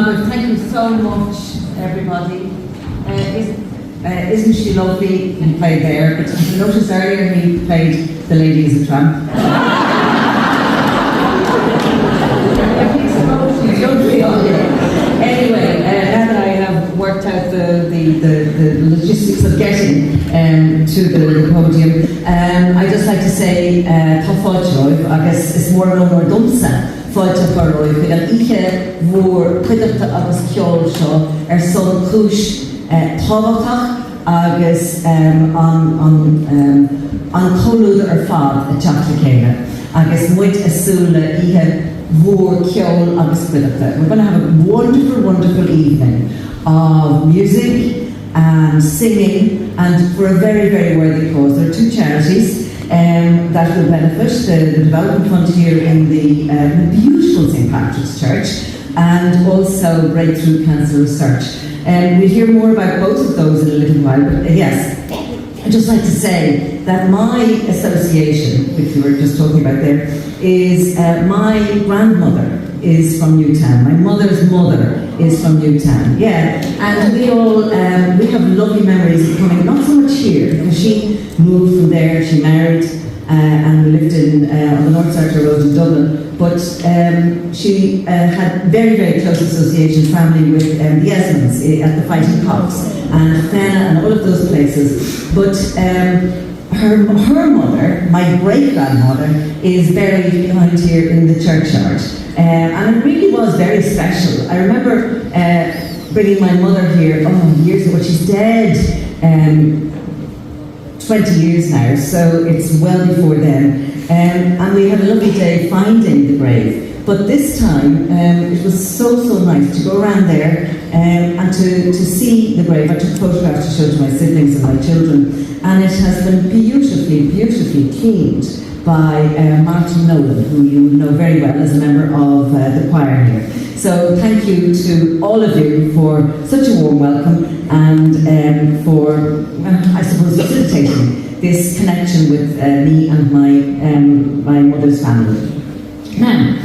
Margaret, thank you so much, everybody. Isn't she lovely? He played there, but you noticed earlier he played The Lady is a Tramp. She's lovely on there. Anyway, now that I have worked out the logistics of getting to the podium, I'd just like to say, tá fáilte, agus is mór an ómór domsa. Fáilte Carlow, chuig an ike mhór chuideachta agus ceol seo son chúis tábhachtach agus an choulúd fad a teachta céine agus muid asúla ihe mhór ceol agus chuideachta. We're going to have a wonderful, wonderful evening of music and singing, and for a very, very worthy cause. There are two charities that will benefit, the Development Fund here in the beautiful St. Patrick's Church, and also Breakthrough Cancer Research. We'll hear more about both of those in a little while, but yes, I'd just like to say that my association, which we were just talking about there, is my grandmother is from Newtown. My mother's mother is from Newtown. Yeah, and we all we have lovely memories of coming. Not so much here, because she moved from there. She married and we lived in on the North Circular Road in Dublin. But she had very, very close association family with the Esmonds at the Fighting Cocks and Fenna and all of those places. But her mother, my great-grandmother, is buried behind here in the churchyard. And it really was very special. I remember bringing my mother here, years ago. She's dead 20 years now, so it's well before then. And we had a lovely day finding the grave. But this time, it was so nice to go around there and to see the grave. I took photographs to show to my siblings and my children. And it has been beautifully, beautifully cleaned by Martin Nolan, who you know very well as a member of the choir here. So thank you to all of you for such a warm welcome and for, I suppose, facilitating this connection with me and my mother's family. Now,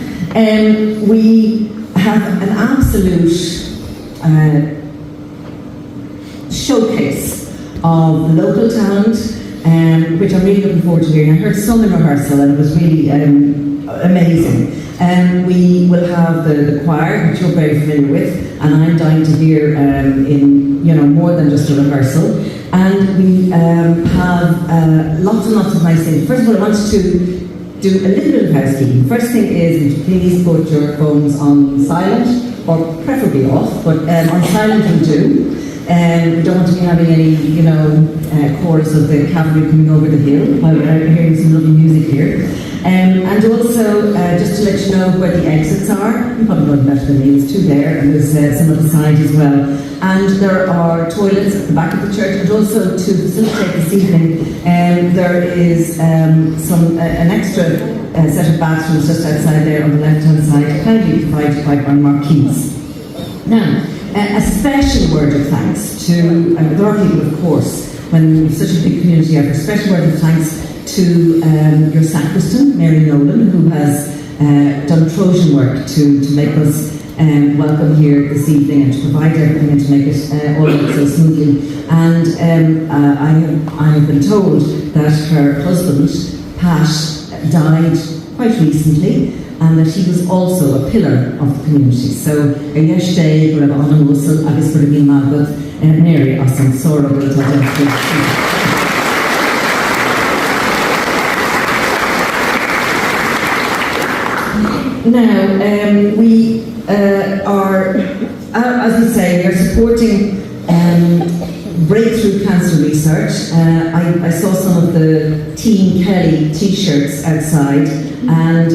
we have an absolute showcase of local talent, which I'm really looking forward to hearing. I heard some in rehearsal and it was really amazing. We will have the choir, which you're very familiar with, and I'm dying to hear in more than just a rehearsal. And we have lots and lots of nice things. First of all, I wanted to do a little bit of housekeeping. First thing is, would you please put your phones on silent, or preferably off, but on silent will do. We don't want to be having any, chorus of the cavalry coming over the hill while we're hearing some lovely music here. And also, just to let you know where the exits are, you probably know them better than me, there's two there, and there's some at the side as well. And there are toilets at the back of the church, and also to facilitate this evening, there is an extra set of bathrooms just outside there on the left-hand side, kindly provided by our marquees. Now, a special word of thanks to, there are people, of course, when you're such a big community effort, a special word of thanks to your sacristan, Mary Nolan, who has done Trojan work to make us welcome here this evening and to provide everything and to make it all work so smoothly. And I have been told that her husband, Pat, died quite recently, and that he was also a pillar of the community. So, yesterday, we have an muscle, agus for the Margaret, Mary, as I'm sorry, Now, we are, as we say, we are supporting Breakthrough Cancer Research. I saw some of the Team Kelly t-shirts outside, and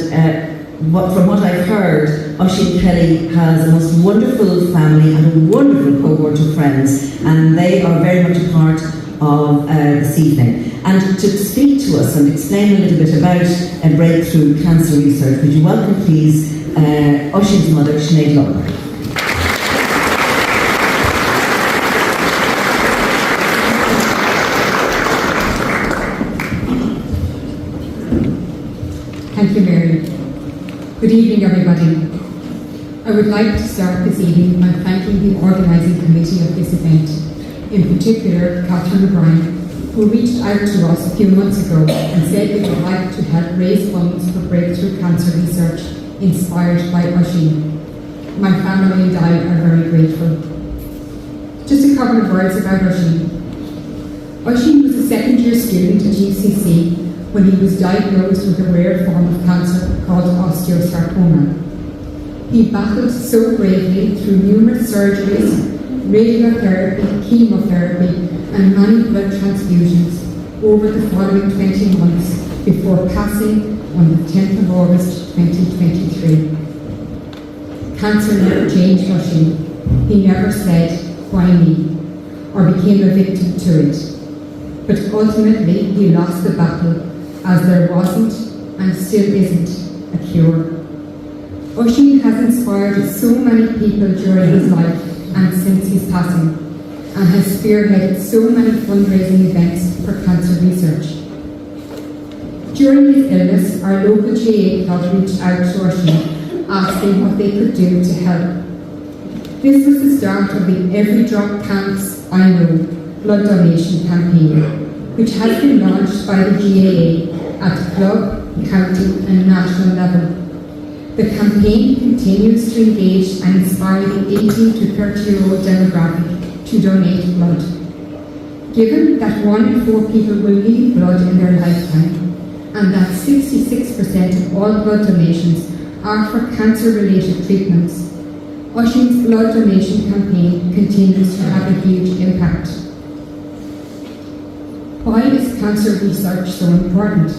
from what I've heard, Oisín Kelly has the most wonderful family and a wonderful cohort of friends, and they are very much a part of this evening. And to speak to us and explain a little bit about Breakthrough Cancer Research, would you welcome please Oisín's mother, Sinead Lalor. Thank you, Mary. Good evening, everybody. I would like to start this evening by thanking the organising committee of this event, in particular Catherine O'Brien, who reached out to us a few months ago and said they would like to help raise funds for breakthrough cancer research inspired by Oisín. My family and I are very grateful. Just a couple of words about Oisín. Oisín was a second-year student at UCC when he was diagnosed with a rare form of cancer called Osteosarcoma. He battled so bravely through numerous surgeries, radiotherapy, chemotherapy, and many blood transfusions over the following 20 months before passing on the 10th of August 2023. Cancer never changed Oisín. He never said, "Why me?" or became a victim to it. But ultimately he lost the battle, as there wasn't, and still isn't, a cure. Oisín has inspired so many people during his life and since his passing, and has spearheaded so many fundraising events for cancer research. During his illness, our local GA club reached out to Oisín, asking what they could do to help. This was the start of the Every Drop Counts, I Know blood donation campaign, which has been launched by the GAA at club, county and national level. The campaign continues to engage and inspire the 18 to 30-year-old demographic to donate blood. Given that 1 in 4 people will need blood in their lifetime, and that 66% of all blood donations are for cancer-related treatments, Oisín's blood donation campaign continues to have a huge impact. Why is cancer research so important?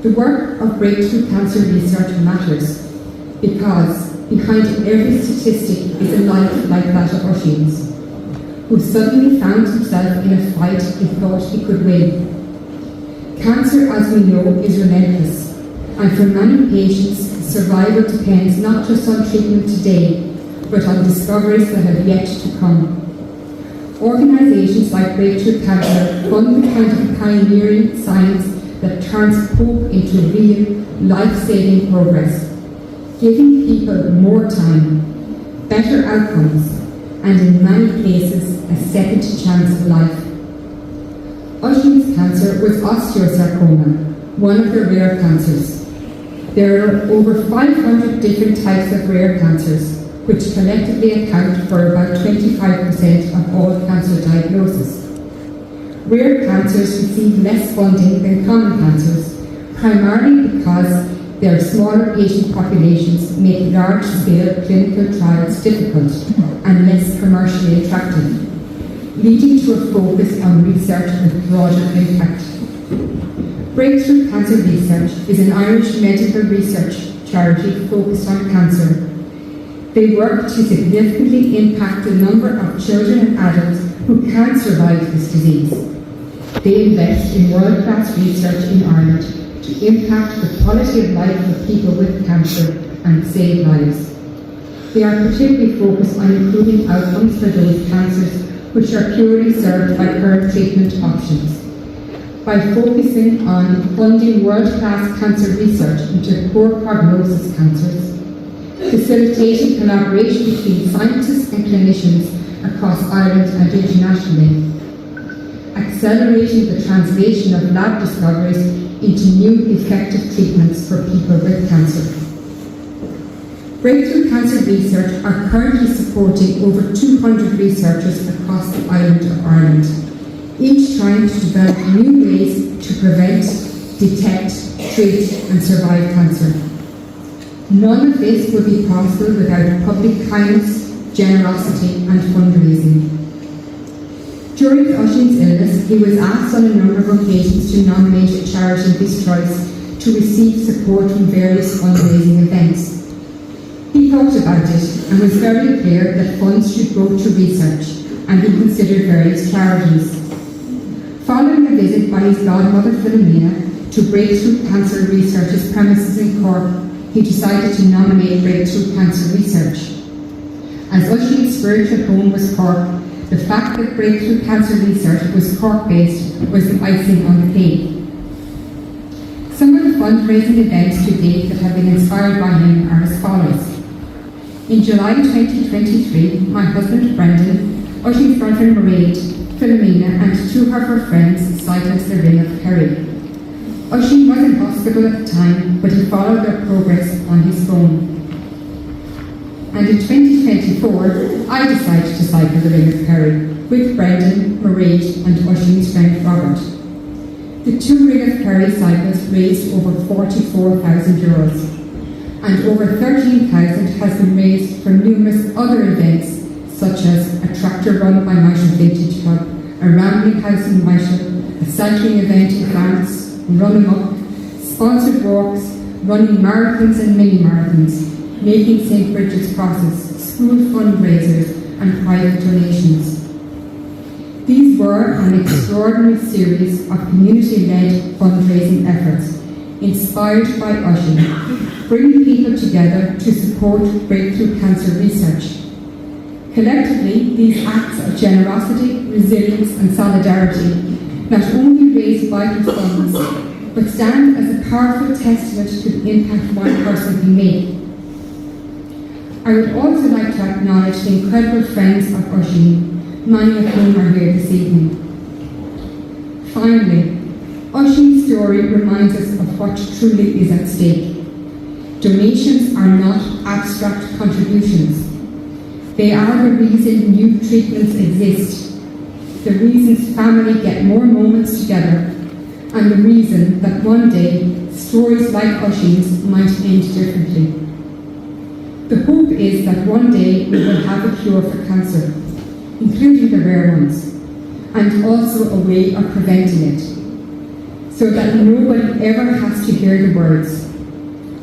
The work of breakthrough cancer research matters because behind every statistic is a life like that of Oisín's, who suddenly found himself in a fight he thought he could win. Cancer, as we know, is relentless, and for many patients, survival depends not just on treatment today, but on discoveries that have yet to come. Organisations like Breakthrough Cancer fund the kind of pioneering science that turns hope into real, life-saving progress, giving people more time, better outcomes, and in many cases, a second chance of life. Oisín's cancer was osteosarcoma, one of the rare cancers. There are over 500 different types of rare cancers, which collectively account for about 25% of all cancer diagnoses. Rare cancers receive less funding than common cancers, primarily because their smaller patient populations make large-scale clinical trials difficult and less commercially attractive, leading to a focus on research with broader impact. Breakthrough Cancer Research is an Irish medical research charity focused on cancer. They work to significantly impact the number of children and adults who can survive this disease. They invest in world-class research in Ireland to impact the quality of life of people with cancer and save lives. They are particularly focused on improving outcomes for those cancers which are purely served by current treatment options. By focusing on funding world-class cancer research into poor prognosis cancers, facilitating collaboration between scientists and clinicians across Ireland and internationally, accelerating the translation of lab discoveries into new effective treatments for people with cancer. Breakthrough Cancer Research are currently supporting over 200 researchers across the island of Ireland, each trying to develop new ways to prevent, detect, treat and survive cancer. None of this would be possible without public kindness, generosity and fundraising. During Oisín's illness, he was asked on a number of occasions to nominate a charity of his choice to receive support from various fundraising events. He thought about it and was very clear that funds should go to research, and he considered various charities. Following a visit by his godmother Philomena to Breakthrough Cancer Research's premises in Cork, he decided to nominate Breakthrough Cancer Research. As Oisín's spiritual home was Cork, the fact that Breakthrough Cancer Research was Cork-based was the icing on the cake. Some of the fundraising events to date that have been inspired by him are as follows. In July 2023, my husband Brendan, Oisín's girlfriend Mairead, Philomena and two of her friends cycled the Ring of Kerry. Oisín was in hospital at the time, but he followed their progress on his phone. And in 2024, I decided to cycle the Ring of Kerry with Brendan, Mairead and Oisín's friend Robert. The two Ring of Kerry cycles raised over €44,000 and over 13,000 has been raised for numerous other events such as a tractor run by Michael Vintage Club, a rambling house in Michael, a cycling event in France, Run 'em Up, sponsored walks, running marathons and mini-marathons, making St. Bridget's crosses, school fundraisers and private donations. These were an extraordinary series of community-led fundraising efforts, inspired by Oisín, bringing people together to support breakthrough cancer research. Collectively, these acts of generosity, resilience and solidarity not only raise vital funds, but stand as a powerful testament to the impact one person can make. I would also like to acknowledge the incredible friends of Oisín, many of whom are here this evening. Finally, Oisín's story reminds us of what truly is at stake. Donations are not abstract contributions. They are the reason new treatments exist, the reasons families get more moments together, and the reason that one day stories like Oisín's might end differently. The hope is that one day we will have a cure for cancer, including the rare ones, and also a way of preventing it, so that nobody ever has to hear the words,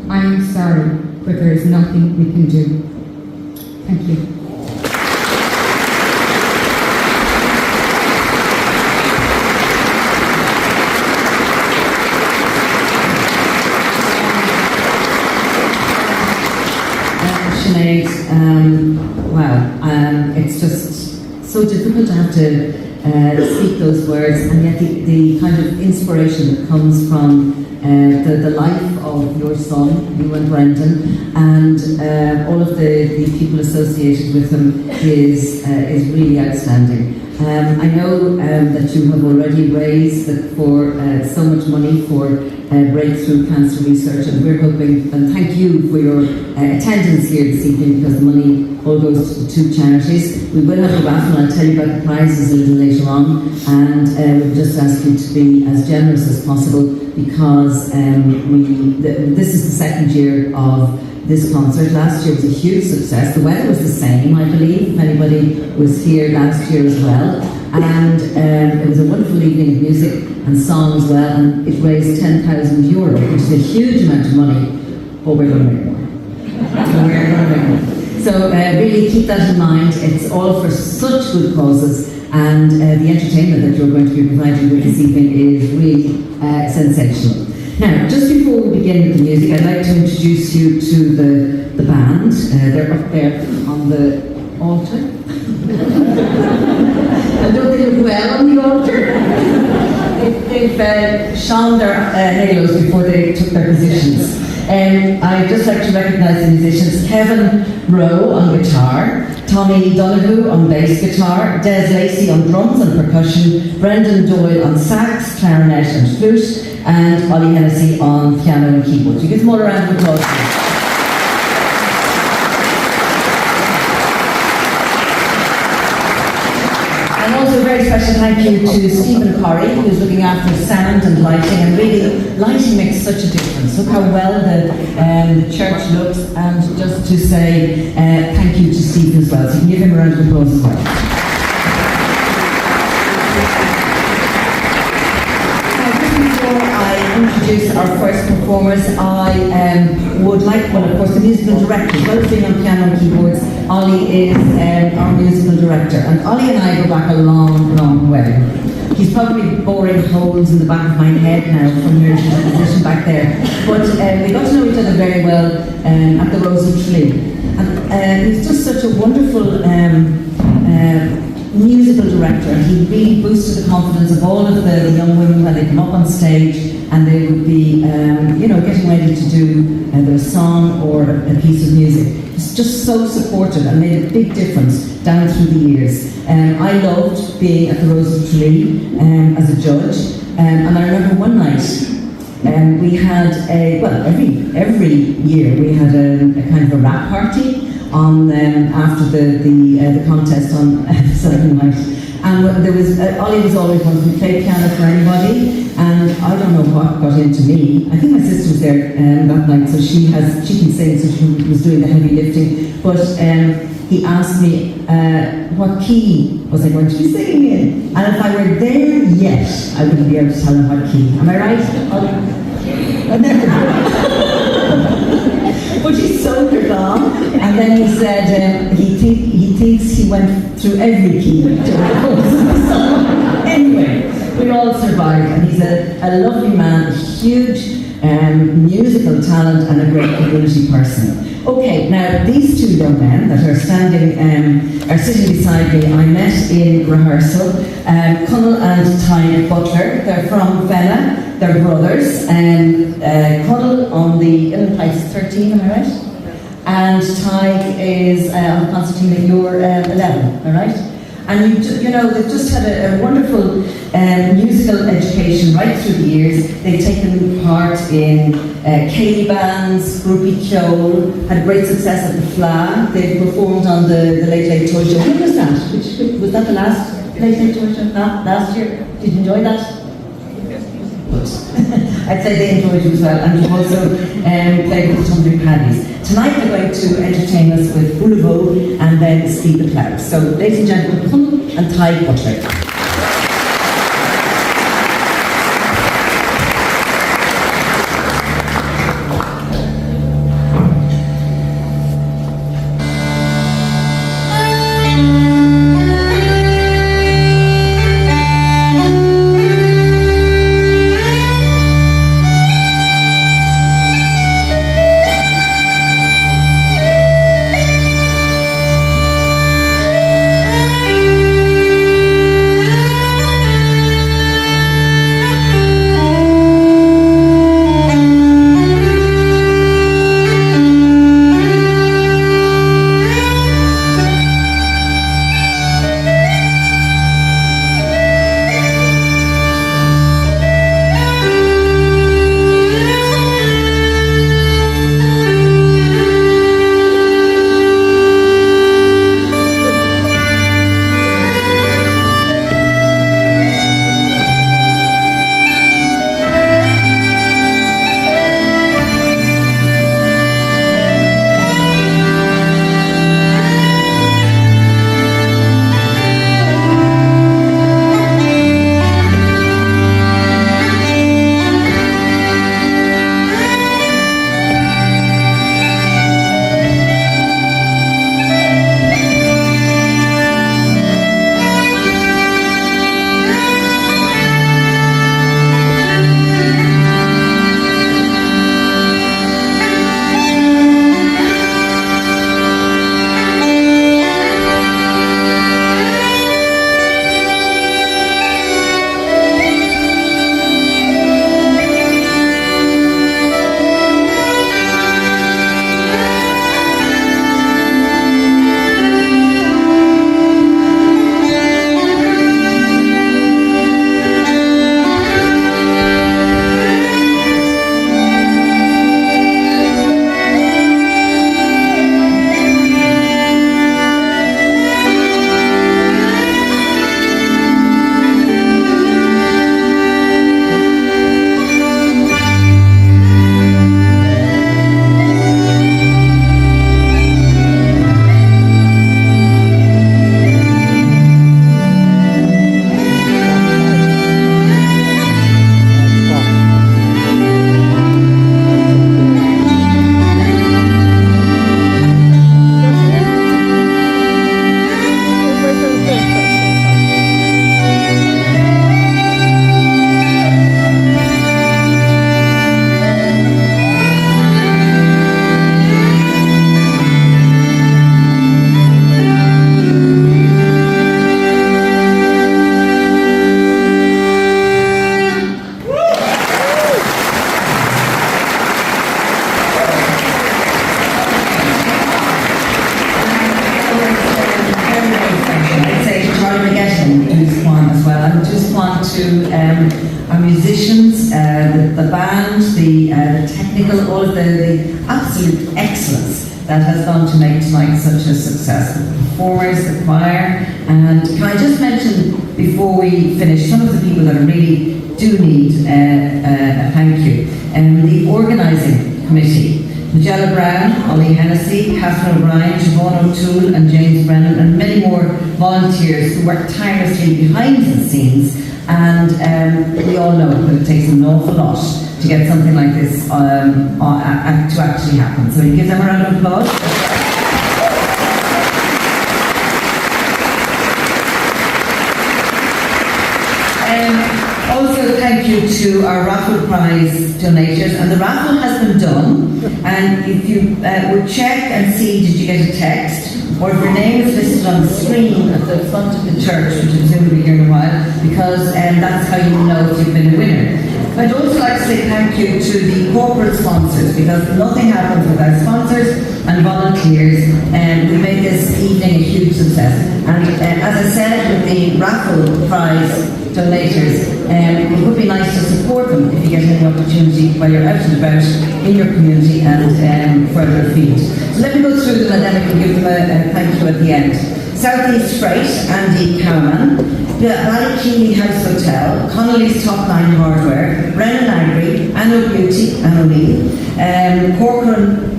"I am sorry, but there is nothing we can do." Thank you. Sinead, it's just so difficult to have to speak those words, and yet the kind of inspiration that comes from the life of your son, you and Brendan, and all of the people associated with him is really outstanding. I know that you have already raised for so much money for breakthrough cancer research, and we're hoping, and thank you for your attendance here this evening, because the money all goes to charities. We will have a raffle, and I'll tell you about the prizes a little later on, and we'll just ask you to be as generous as possible, because this is the second year of this concert. Last year was a huge success. The weather was the same, I believe, if anybody was here last year as well. And it was a wonderful evening of music and song as well, and it raised €10,000, which is a huge amount of money, but we're going to make more. So really keep that in mind. It's all for such good causes, and the entertainment that you're going to be providing with this evening is really sensational. Now, just before we begin with the music, I'd like to introduce you to the band. They're up there on the altar. And don't they look well on the altar? They've shone their halos before they took their positions. I'd just like to recognise the musicians: Kevin Rowe on guitar, Tommy Donoghue on bass guitar, Des Lacey on drums and percussion, Brendan Doyle on sax, clarinet and flute, and Ollie Hennessy on piano and keyboard. You give them all a round of applause. And also a very special thank you to Stephen Corrie, who's looking after sound and lighting, and really lighting makes such a difference. Look how well the church looks, and just to say thank you to Stephen as well. So you can give him a round of applause as well. Introduce our first performers, I would like, well, of course, the musical director, as well as being on piano and keyboards. Ollie is our musical director, and Ollie and I go back a long, long way. He's probably boring holes in the back of my head now from your position back there, but we got to know each other very well at the Rose of Tralee, and he's just such a wonderful musical director. He really boosted the confidence of all of the young women when they come up on stage and they would be, getting ready to do their song or a piece of music. was just so supportive and made a big difference down through the years. I loved being at the Rose of Tralee as a judge, and I remember one night we had every year we had a kind of a rap party on after the contest on Saturday night. And there was Ollie was always one who played piano for anybody, and I don't know what got into me. I think my sister was there that night, so she can sing, so she was doing the heavy lifting. But he asked me what key was I going to be singing in, and if I were there yet, I wouldn't be able to tell him what key. Am I right, Ollie? I never. But he sold her on, and then he said he thinks he went through every key during the course of the song. Anyway, we all survived, and he's a lovely man, a huge musical talent, and a great community person. Okay, now these two young men that are sitting beside me, I met in rehearsal. Conal and Ty Butler. They're from Fenna. They're brothers. Conal on the Inland Pipes 13, am I right? And Ty is on the concertina. You're 11, am I right? And they've just had a wonderful musical education right through the years. They've taken part in Kelly bands, Groupie Kjol, had great success at the Fla. They've performed on the Late Late Toy Show. When was that? Was that the last Late Late Toy Show? Last year? Did you enjoy that? I'd say they enjoyed it as well, and you've also played with the Tumbling Paddies. Tonight they're going to entertain us with Boulevard and then Steve the Cloud. So, ladies and gentlemen, Conal and Ty Butler. very special. I'd say to Charlie McGettin, who's one as well. I just want to our musicians, the band, the technical, all of the absolute excellence that has gone to make tonight such a success. The performers, the choir, and can I just mention before we finish some of the people that really do need a thank you. The organising committee, Magella Brown, Ollie Hennessy, Catherine O'Brien, Siobhan O'Toole and James Brennan, and many more volunteers who work tirelessly behind the scenes. And we all know that it takes an awful lot to get something like this to actually happen. So we give them a round of applause. Also, thank you to our raffle prize donators, and the raffle has been done. And if you would check and see, did you get a text, or if your name is listed on the screen at the front of the church, which I'm assuming will be here in a while, because that's how you know if you've been a winner. I'd also like to say thank you to the corporate sponsors, because nothing happens without sponsors and volunteers, and we made this evening a huge success. And as I said, with the raffle prize donators, it would be nice to support them if you get any opportunity while you're out and about in your community and further afield. So let me go through them and then I can give them a thank you at the end. Southeast Freight, Andy Cowman, the Ballykeely House Hotel, Connolly's Top Line Hardware, Brennan Agri, Anno Beauty, Anno O'Neill, Corcoran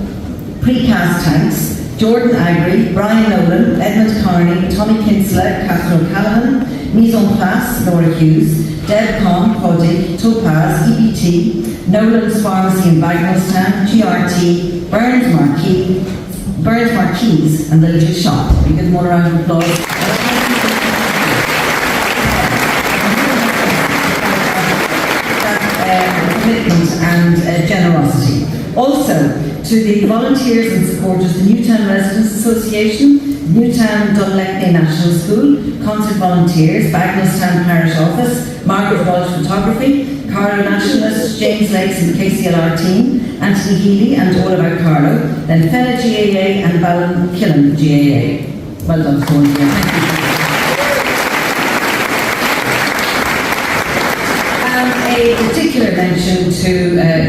Precast Tanks, Jordan Agri, Brian Nolan, Edmund Carney, Tommy Kinsella, Catherine O'Callaghan, Mise en Place, Laura Hughes, Debcom, Poddy, Topaz, EBT, Nolan's Pharmacy in Bagnallstown, GRT, Burns Marquise, and the Little Shop. We give them all a round of applause. Commitment and generosity. Also, to the volunteers and supporters, the Newtown Residents Association, Newtown Dunleckney National School, concert volunteers, Bagnallstown Parish Office, Margaret Walsh Photography, Carlow Nationalists, James Lakes and the KCLR team, Anthony Healy and all about Carlow, then Fenna GAA and Ballinkillen GAA. Well done, volunteers. Thank you. A particular mention to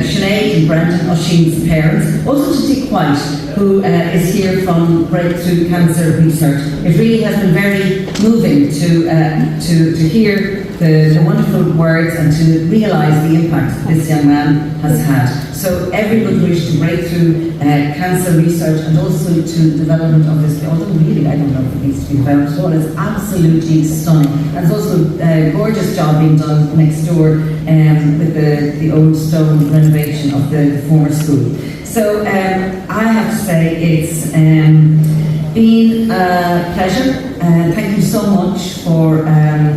Sinead and Brendan, Oisín's parents, also to Dick White, who is here from Breakthrough Cancer Research. It really has been very moving to hear the wonderful words and to realise the impact this young man has had. So every good wish to Breakthrough Cancer Research and also to development of this, although really I don't know if it needs to be developed at all. It's absolutely stunning. And there's also a gorgeous job being done next door with the old stone renovation of the former school. So I have to say it's been a pleasure. Thank you so much for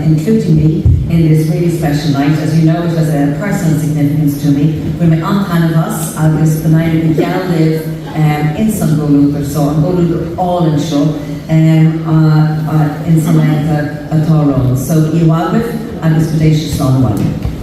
including me in this really special night. As you know, it has a personal significance to me. When my aunt Hannah agus the night of the gal live in San Golúthar, so I'm going all in show in Samantha at Tyrone. So you are with and it's Padation Slán.